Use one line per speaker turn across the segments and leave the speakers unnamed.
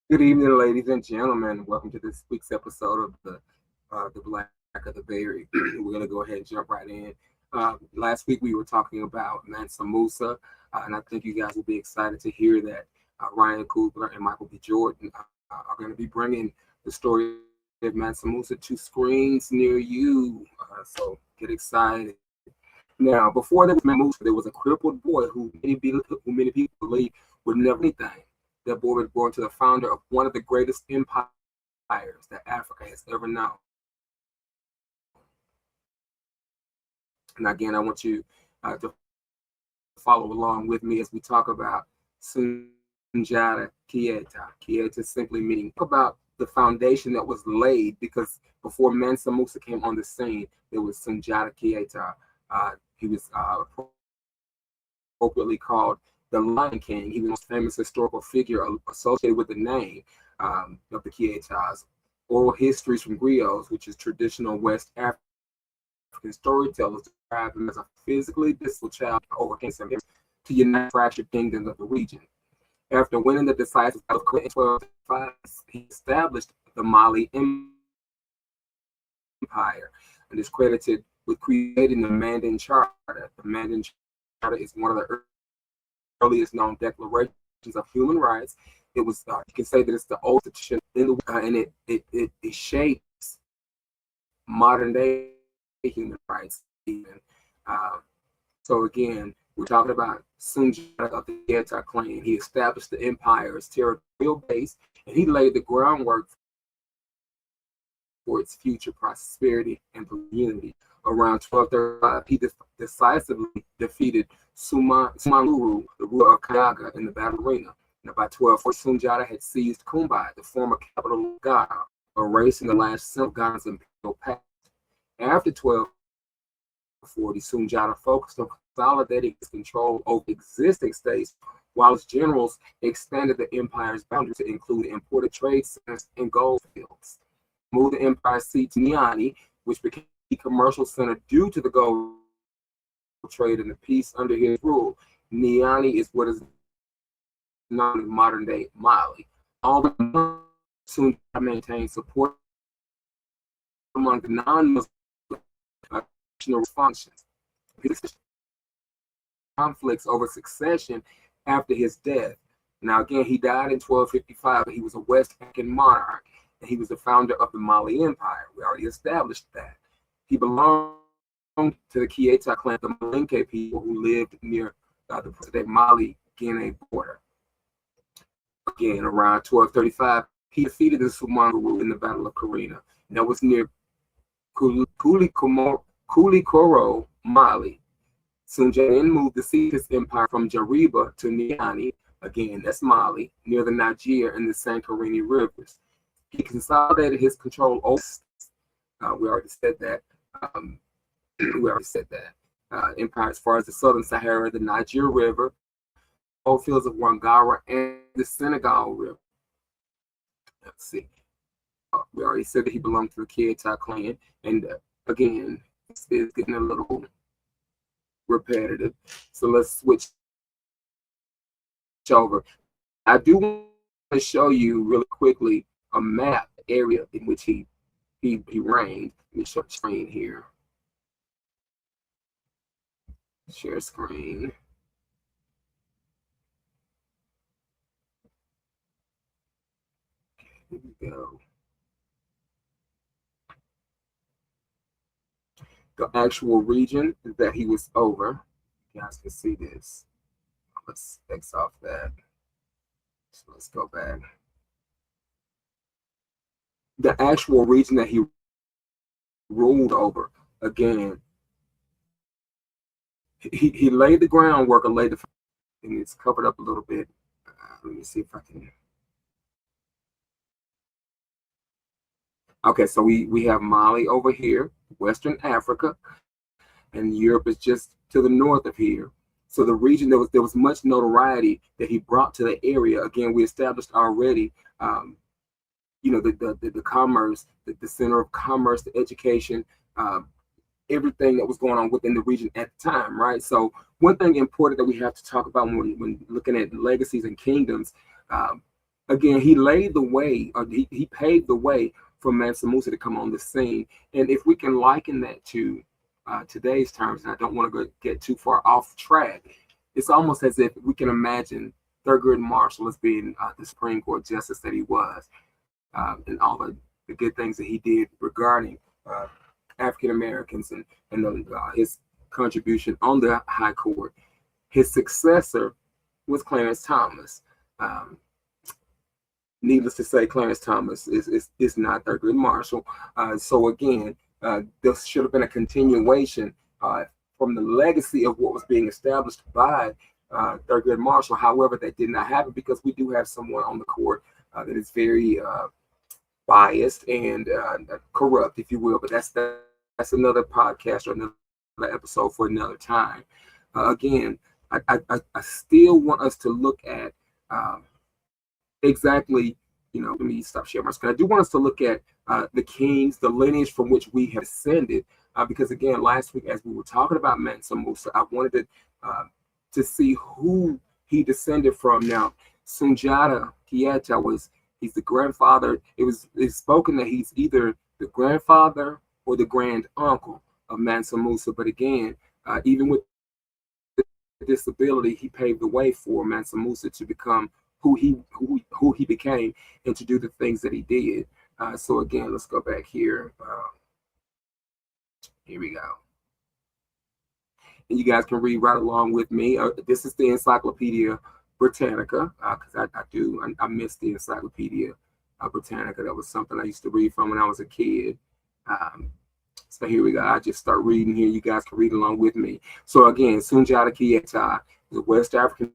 Good evening, ladies and gentlemen. Welcome to this week's episode of the Black of the Berry. We're gonna go ahead and jump right in. Last week we were talking about Mansa Musa, and I think you guys will be excited to hear that Ryan Coogler and Michael B. Jordan are going to be bringing the story of Mansa Musa to screens near you. So get excited. Now, before there was Mansa Musa, there was a crippled boy who many people believe would never do anything. That boy was born to the founder of one of the greatest empires that Africa has ever known. And again, I want you to follow along with me as we talk about Sundiata Keita. Keita simply meaning about the foundation that was laid, because before Mansa Musa came on the scene, there was Sundiata Keita. He was appropriately called the Lion King. He was the most famous historical figure associated with the name of the Kietas. Oral histories from griots, which is traditional West African storytellers, describe him as a physically distal child who overcame some to unite fractured kingdoms of the region. After winning the decisive battle of Korea in 1205, he established the Mali Empire and is credited with creating the Mandan Charter. The Mandan Charter is one of the earliest known declarations of human rights. It was, you can say that it's the oldest institution in the world, and it shapes modern day human rights even. So again, we're talking about Sundiata of the Keita clan. He established the empire's territorial base, and he laid the groundwork for its future prosperity and unity. Around 1235, he decisively defeated Sumanguru, the ruler of Kayaga, in the battle arena. Now, by 1240, Sundiata had seized Kumbai, the former capital of Ghana, erasing the last symbol of Ghana's imperial past. After 1240, Sundiata focused on consolidating his control over existing states, while his generals expanded the empire's boundaries to include imported trade centers and gold fields. He moved the empire's seat to Niani, which became a key commercial center due to the gold trade and the peace under his rule. Niani is what is known as modern-day Mali. Although Sundiata maintained support among the non-Muslim traditional functions. Conflicts over succession after his death. Now, again, he died in 1255, and he was a West African monarch, and he was the founder of the Mali Empire. We already established that. He belonged to the Keita clan, the Malinke people who lived near the present-day Mali-Guinea border. Again, around 1235, he defeated the Sumanguru in the Battle of Karina. And that was near Kulikoro, Mali. Sundiata then moved the seat of his empire from Jariba to Niani, again, that's Mali, near the Niger and the Sankarini rivers. He consolidated his control over, we already said that, um, empire as far as the southern Sahara, the Niger River, gold fields of Wangara, and the Senegal River. Let's see. We already said that he belonged to the Keita clan, and again, this is getting a little repetitive. So let's switch over. I do want to show you really quickly a map area in which he reigned. Let me show the screen here. Share screen. Here we go. The actual region that he was over. You guys can see this. Let's X off that. So let's go back. The actual region that he ruled over, again, he laid the groundwork and laid the, and it's covered up a little bit. Let me see if I can. Okay, so we have Mali over here, Western Africa, and Europe is just to the north of here. So the region, there was much notoriety that he brought to the area. Again, we established already, the commerce, the center of commerce, the education, everything that was going on within the region at the time, right? So one thing important that we have to talk about when looking at legacies and kingdoms, Again, he laid the way, or he paved the way for Mansa Musa to come on the scene. And if we can liken that to today's terms, and I don't want to get too far off track, it's almost as if we can imagine Thurgood Marshall as being the Supreme Court justice that he was, and all the good things that he did regarding African Americans and his contribution on the High Court. His successor was Clarence Thomas. Needless to say, Clarence Thomas is not Thurgood Marshall. So again, this should have been a continuation from the legacy of what was being established by Thurgood Marshall. However, that did not happen because we do have someone on the court that is very biased and corrupt, if you will. But that's another podcast or another episode for another time. Again, I still want us to look at exactly, let me stop sharing my screen. I do want us to look at the kings, the lineage from which we have descended, because again, last week as we were talking about Mansa Musa, I wanted to see who he descended from. Now, Sundiata Keita he's the grandfather. It's spoken that he's either the grandfather or the grand uncle of Mansa Musa. But again, even with disability, he paved the way for Mansa Musa to become who he became and to do the things that he did. So again, let's go back here. Here we go. And you guys can read right along with me. This is the Encyclopedia Britannica, because I missed the Encyclopedia Britannica. That was something I used to read from when I was a kid. So here we go. I just start reading here. You guys can read along with me. So again, Sundiata Keita, the West African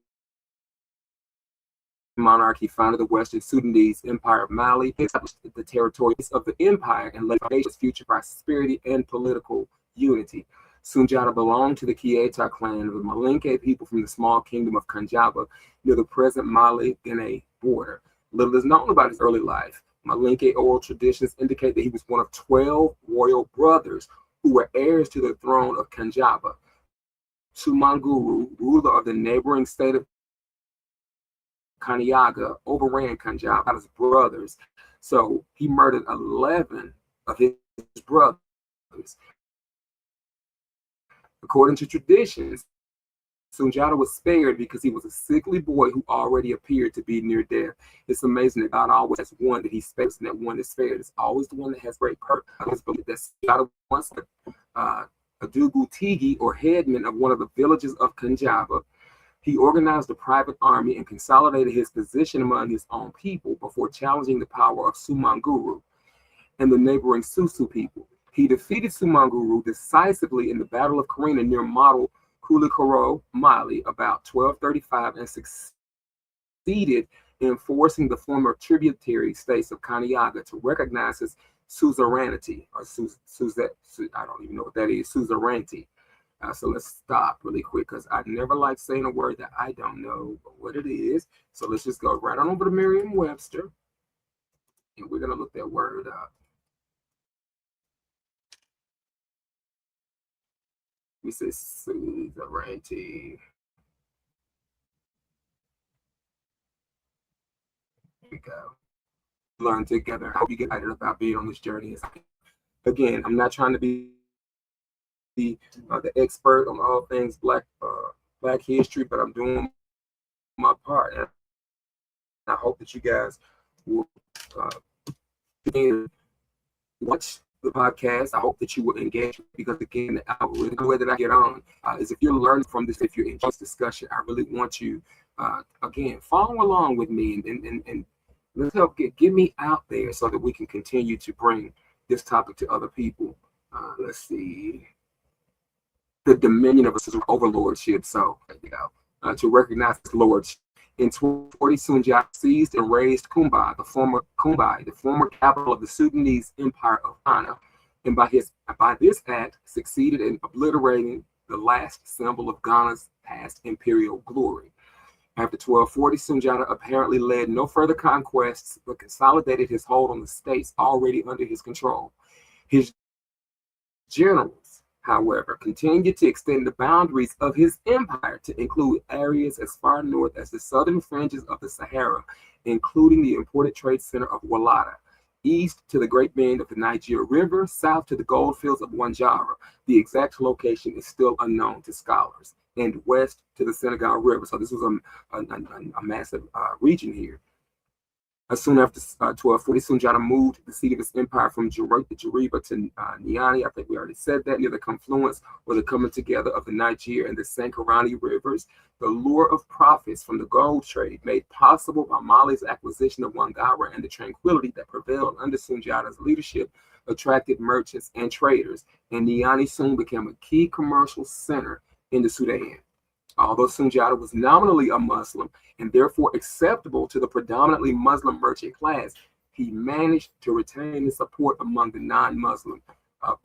monarch. He founded the Western Sudanese Empire of Mali. He established the territories of the empire and laid foundations for future prosperity and political unity. Sundiata belonged to the Keita clan of the Malinke people from the small kingdom of Kanjaba near the present Mali-Guinea border. Little is known about his early life. Malinke oral traditions indicate that he was one of 12 royal brothers who were heirs to the throne of Kanjaba. Sumanguru, ruler of the neighboring state of Kaniaga, overran Kanjaba by his brothers. So he murdered 11 of his brothers. According to traditions, Sundiata was spared because he was a sickly boy who already appeared to be near death. It's amazing that God always has one that he spares, and that one is spared. It's always the one that has great purpose. I believe that Sundiata once a Dugu Tigi, or headman of one of the villages of Kanjaba. He organized a private army and consolidated his position among his own people before challenging the power of Sumanguru and the neighboring Susu people. He defeated Sumanguru decisively in the Battle of Karina near model Koulikoro, Mali, about 1235, and succeeded in forcing the former tributary states of Kaniaga to recognize his suzerainty, or I don't even know what that is, suzerainty. So let's stop really quick, because I never like saying a word that I don't know what it is. So let's just go right on over to Merriam-Webster, and we're going to look that word up. We say suzerainty. Here we go. Learn together. I hope you get excited about being on this journey. Again, I'm not trying to be the expert on all things Black history, but I'm doing my part, and I hope that you guys will watch the podcast. I hope that you will engage, because again, the way that I get on is if you're learning from this, if you're enjoying this discussion, I really want you again, follow along with me and let's help get me out there so that we can continue to bring this topic to other people. Let's see. The dominion of a overlordship. So there you go. To recognize his lordship. In 1240, Sundiata seized and razed Kumbai, the former capital of the Sudanese Empire of Ghana, and by this act succeeded in obliterating the last symbol of Ghana's past imperial glory. After 1240, Sundiata apparently led no further conquests, but consolidated his hold on the states already under his control. His generals however, continued to extend the boundaries of his empire to include areas as far north as the southern fringes of the Sahara, including the important trade center of Walata, east to the Great Bend of the Niger River, south to the gold fields of Wanjara. The exact location is still unknown to scholars, and west to the Senegal River. So this was a massive region here. Soon after 1240, Sundiata moved the seat of his empire from Jariba to Niani. I think we already said that, near the confluence or the coming together of the Niger and the Sankarani rivers. The lure of profits from the gold trade, made possible by Mali's acquisition of Wangara and the tranquility that prevailed under Sundiata's leadership, attracted merchants and traders, and Niani soon became a key commercial center in the Sudan. Although Sundiata was nominally a Muslim and therefore acceptable to the predominantly Muslim merchant class, he managed to retain the support among the non-Muslim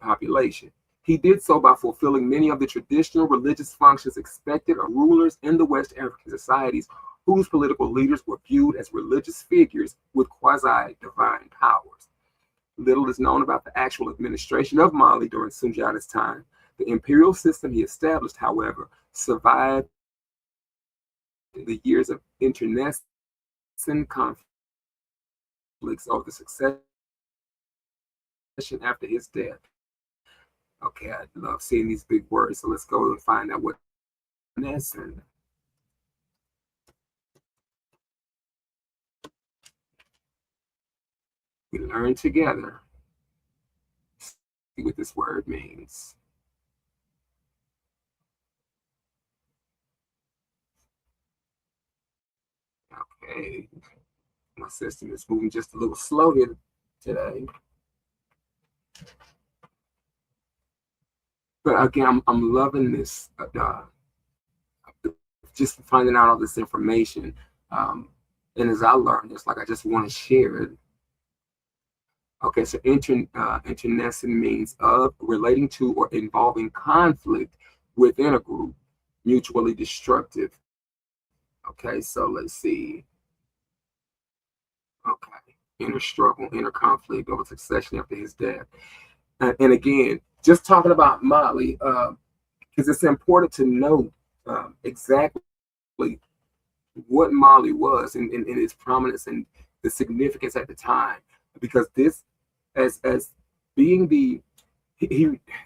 population. He did so by fulfilling many of the traditional religious functions expected of rulers in the West African societies whose political leaders were viewed as religious figures with quasi-divine powers. Little is known about the actual administration of Mali during Sundiata's time. The imperial system he established, however, survived the years of internecine conflicts over the succession after his death. Okay, I love seeing these big words, so let's go and find out what internecine. We learn together. See what this word means. Okay, my system is moving just a little slow here today. But again, I'm loving this, just finding out all this information. And as I learn this, like I just want to share it. Okay, so internecine means of, relating to, or involving conflict within a group, mutually destructive. Okay, so let's see. Okay, inner struggle, inner conflict over succession after his death. And again, just talking about Mali, because it's important to know exactly what Mali was and its prominence and the significance at the time. Because this, as being the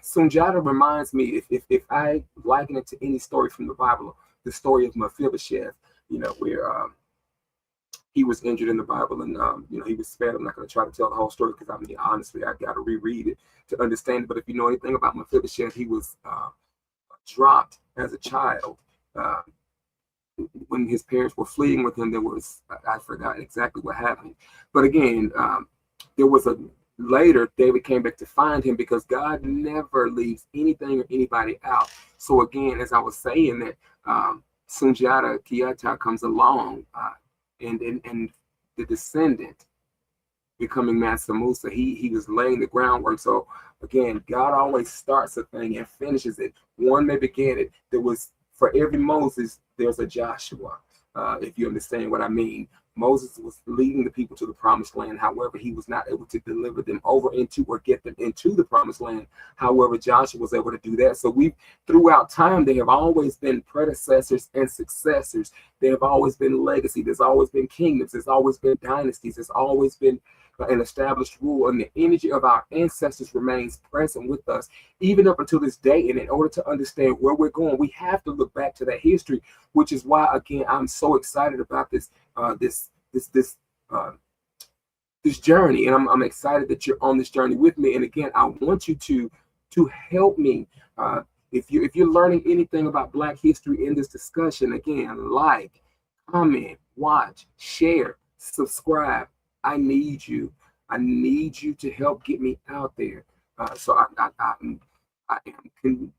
Sundiata reminds me, if I liken it to any story from the Bible, the story of Mephibosheth, where he was injured in the Bible and he was spared. I'm not going to try to tell the whole story because honestly I got to reread it to understand it. But if you know anything about Mephibosheth, he was dropped as a child. When his parents were fleeing with him, I forgot exactly what happened. But again, there was later David came back to find him, because God never leaves anything or anybody out. So again, as I was saying, that Sundiata Keita comes along, and the descendant becoming Mansa Musa, he was laying the groundwork. So again, God always starts a thing and finishes it. One may begin it. There was, for every Moses, there's a Joshua, if you understand what I mean. Moses was leading the people to the promised land. However, he was not able to deliver them over into or get them into the promised land. However, Joshua was able to do that. So throughout time, there have always been predecessors and successors. There have always been legacy. There's always been kingdoms. There's always been dynasties. There's always been an established rule, and the energy of our ancestors remains present with us even up until this day. And in order to understand where we're going, we have to look back to that history, which is why, again, I'm so excited about this journey, and I'm excited that you're on this journey with me. And again, I want you to help me. If you're learning anything about Black history in this discussion, again, like, comment, watch, share, subscribe. I need you. I need you to help get me out there. So I am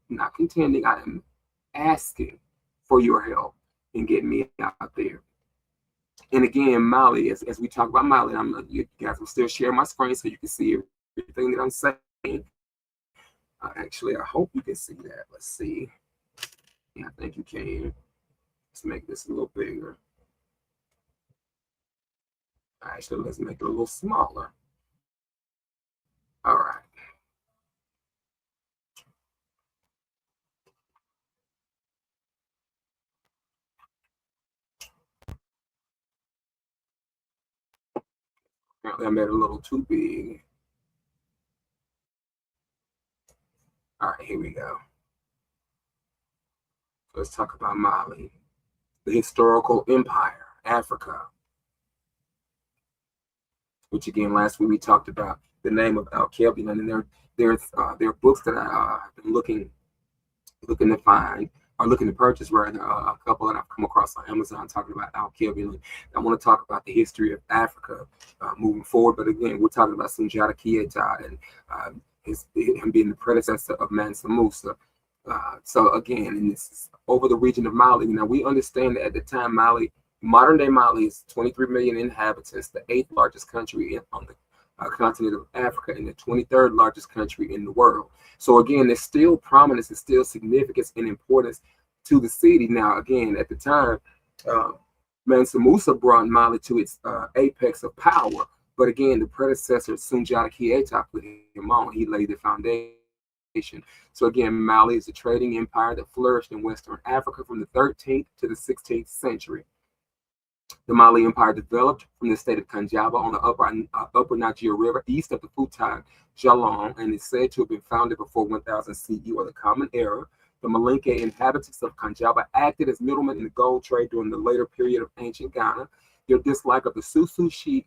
not contending. I am asking for your help in getting me out there. And again, Mali, as we talk about Mali, you guys will still share my screen so you can see everything that I'm saying. Actually, I hope you can see that. Let's see. Yeah, I think you can. Let's make this a little bigger. Actually, let's make it a little smaller. All right. Apparently I made it a little too big. All right, here we go. Let's talk about Mali, the historical empire, Africa, which again, last week we talked about the name of Al-Kelbian, and there are books that I've been looking to find, or looking to purchase, rather, a couple that I've come across on Amazon talking about Al-Kelbian. I want to talk about the history of Africa moving forward, but again, we're talking about Sundiata Keita and him being the predecessor of Mansa Musa. So again, and this is over the region of Mali. Now we understand that at the time, modern day Mali is 23 million inhabitants, the 8th largest country on the continent of Africa, and the 23rd largest country in the world. So again, there's still prominence, there's still significance and importance to the city. Now again, at the time, Mansa Musa brought Mali to its apex of power. But again, the predecessor, Sundiata Keita, put him on. He laid the foundation. So again, Mali is a trading empire that flourished in Western Africa from the 13th to the 16th century. The Mali Empire developed from the state of Kanjaba on the upper Niger River east of the Futa Jalon, and is said to have been founded before 1000 CE, or the Common Era. The Malinke inhabitants of Kanjaba acted as middlemen in the gold trade during the later period of ancient Ghana. Their dislike of the Susu chief,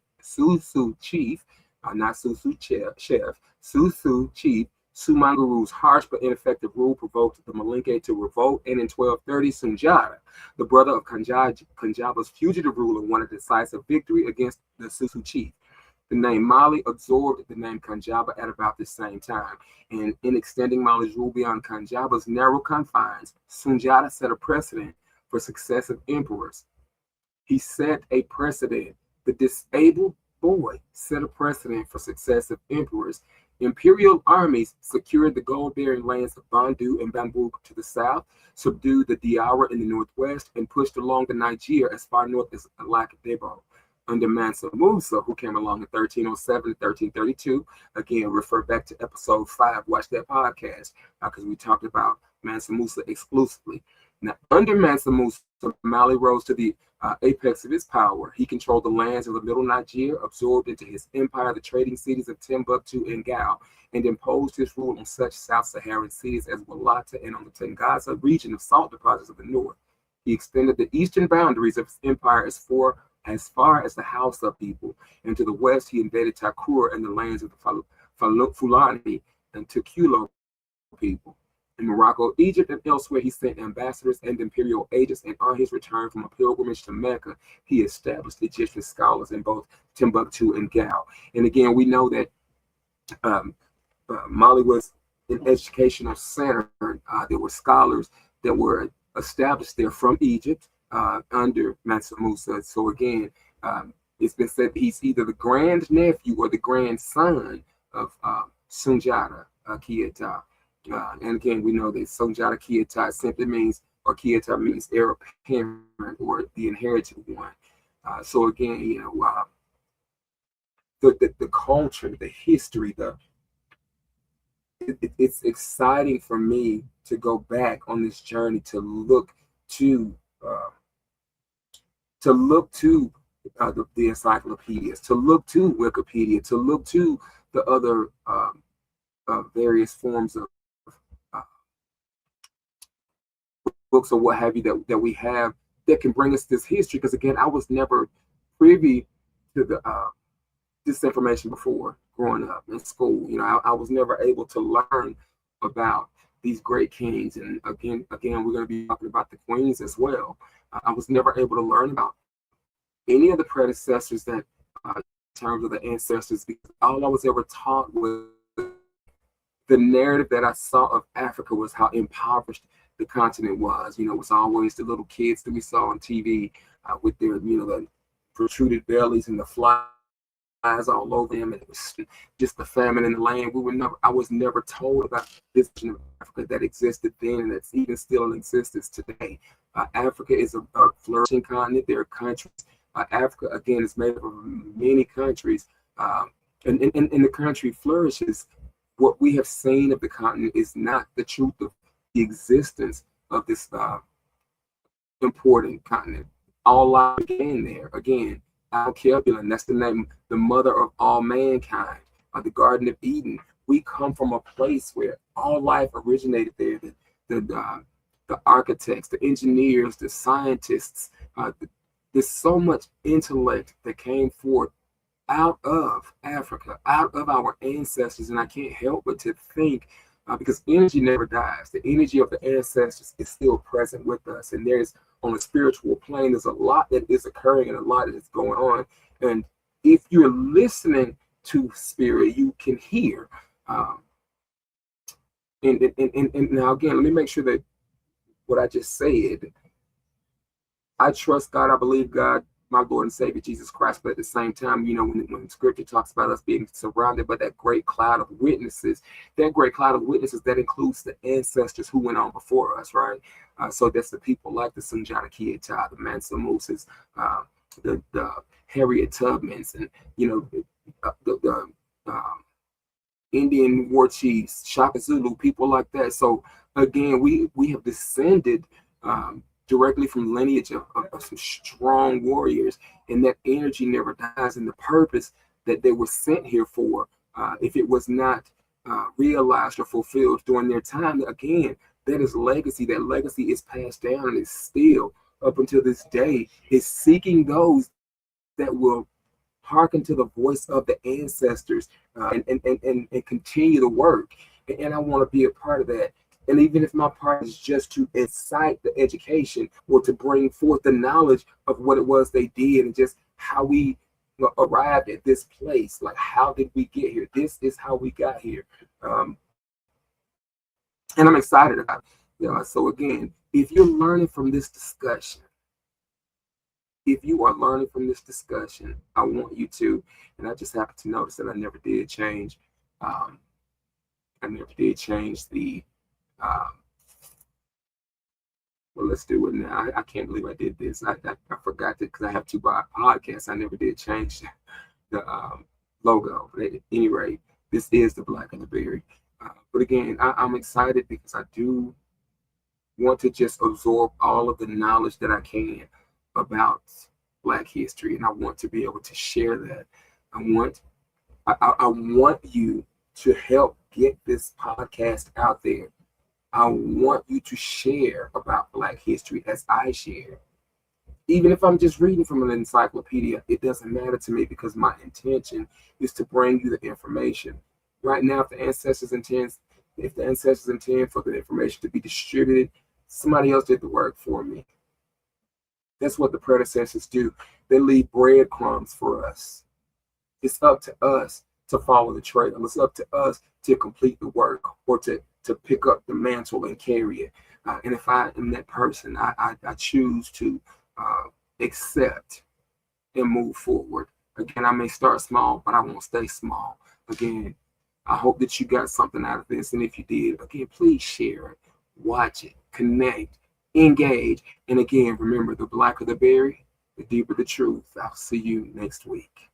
not Susu chef, Susu chief, Sumangaru's harsh but ineffective rule provoked the Malinke to revolt, and in 1230, Sundiata, the brother of Kanjaba's fugitive ruler, won a decisive victory against the Susu chief. The name Mali absorbed the name Kanjaba at about the same time, and in extending Mali's rule beyond Kanjaba's narrow confines, Sundiata set a precedent for successive emperors. He set a precedent. The disabled boy set a precedent for successive emperors. Imperial armies secured the gold-bearing lands of Bandu and Bambuk to the south, subdued the Diara in the northwest, and pushed along the Niger as far north as Lakdebo. Under Mansa Musa, who came along in 1307 to 1332, again, refer back to episode 5, watch that podcast, because we talked about Mansa Musa exclusively. Now, under Mansa Musa, Mali rose to the apex of his power. He controlled the lands of the Middle Niger, absorbed into his empire the trading cities of Timbuktu and Gao, and imposed his rule on such South Saharan cities as Walata and on the Tengaza region of salt deposits of the north. He extended the eastern boundaries of his empire as far as the Hausa people, and to the west he invaded Takur and the lands of the Fulani and Tukulo people. In Morocco, Egypt, and elsewhere, he sent ambassadors and imperial agents, and on his return from a pilgrimage to Mecca, he established Egyptian scholars in both Timbuktu and Gao. And again, we know that Mali was an educational center. There were scholars that were established there from Egypt under Mansa Musa. So again, it's been said he's either the grandnephew or the grandson of Sundiata Keita. And again, we know that Sundiata Keita simply means, or Keita means heir apparent, or the inherited one. So again, you know, the culture, the history, it's exciting for me to go back on this journey to look to the encyclopedias, to look to Wikipedia, to look to the other various forms of books or what have you that we have that can bring us this history. Because again, I was never privy to this information before growing up in school. You know, I was never able to learn about these great kings. And again, we're going to be talking about the queens as well. I was never able to learn about any of the predecessors that, in terms of the ancestors, because all I was ever taught was the narrative that I saw of Africa was how impoverished the continent was. You know, it was always the little kids that we saw on TV with their, you know, the protruded bellies and the flies all over them, and it was just the famine in the land. I was never told about this of Africa that existed then, and that's even still in existence today. Africa is a flourishing continent. There are countries. Africa, again, is made up of many countries, and the country flourishes. What we have seen of the continent is not the truth of the existence of this important continent. All life began there. Again, Alkebulan, that's the name, the mother of all mankind, the Garden of Eden. We come from a place where all life originated there. The architects, the engineers, the scientists, there's so much intellect that came forth out of Africa, out of our ancestors. And I can't help but to think, because energy never dies. The energy of the ancestors is still present with us. And there's, on a spiritual plane, there's a lot that is occurring and a lot that is going on. And if you're listening to spirit, you can hear. And now, again, let me make sure that what I just said, I trust God, I believe God, my Lord and Savior Jesus Christ, but at the same time, you know, when Scripture talks about us being surrounded by that great cloud of witnesses, that includes the ancestors who went on before us, right? So that's the people like the Sundiata, Keita, the Mansa Musas, the Harriet Tubmans, and you know, the Indian war chiefs, Shaka Zulu, people like that. So again, we have descended directly from lineage of some strong warriors, and that energy never dies. And the purpose that they were sent here for, if it was not realized or fulfilled during their time, again, that is legacy. That legacy is passed down and is still, up until this day, is seeking those that will hearken to the voice of the ancestors and continue the work. And I want to be a part of that. And even if my part is just to incite the education or to bring forth the knowledge of what it was they did and just how we arrived at this place, like how did we get here? This is how we got here. And I'm excited about it. You know, so again, if you're learning from this discussion, I want you to, and I just happened to notice that I never did change the well, let's do it now. I can't believe I did this. I forgot that because I have two podcasts. I never did change the logo. But at any rate, this is the Black and the Berry. But again, I'm excited because I do want to just absorb all of the knowledge that I can about Black history, and I want to be able to share that. I want you to help get this podcast out there. I want you to share about Black history as I share. Even if I'm just reading from an encyclopedia, it doesn't matter to me because my intention is to bring you the information. Right now, if the ancestors intend for the information to be distributed, somebody else did the work for me. That's what the predecessors do. They leave breadcrumbs for us. It's up to us to follow the trail. It's up to us to complete the work or to pick up the mantle and carry it. And if I am that person, I choose to accept and move forward. Again, I may start small, but I won't stay small. Again, I hope that you got something out of this. And if you did, again, please share it, watch it, connect, engage. And again, remember, the blacker the berry, the deeper the truth. I'll see you next week.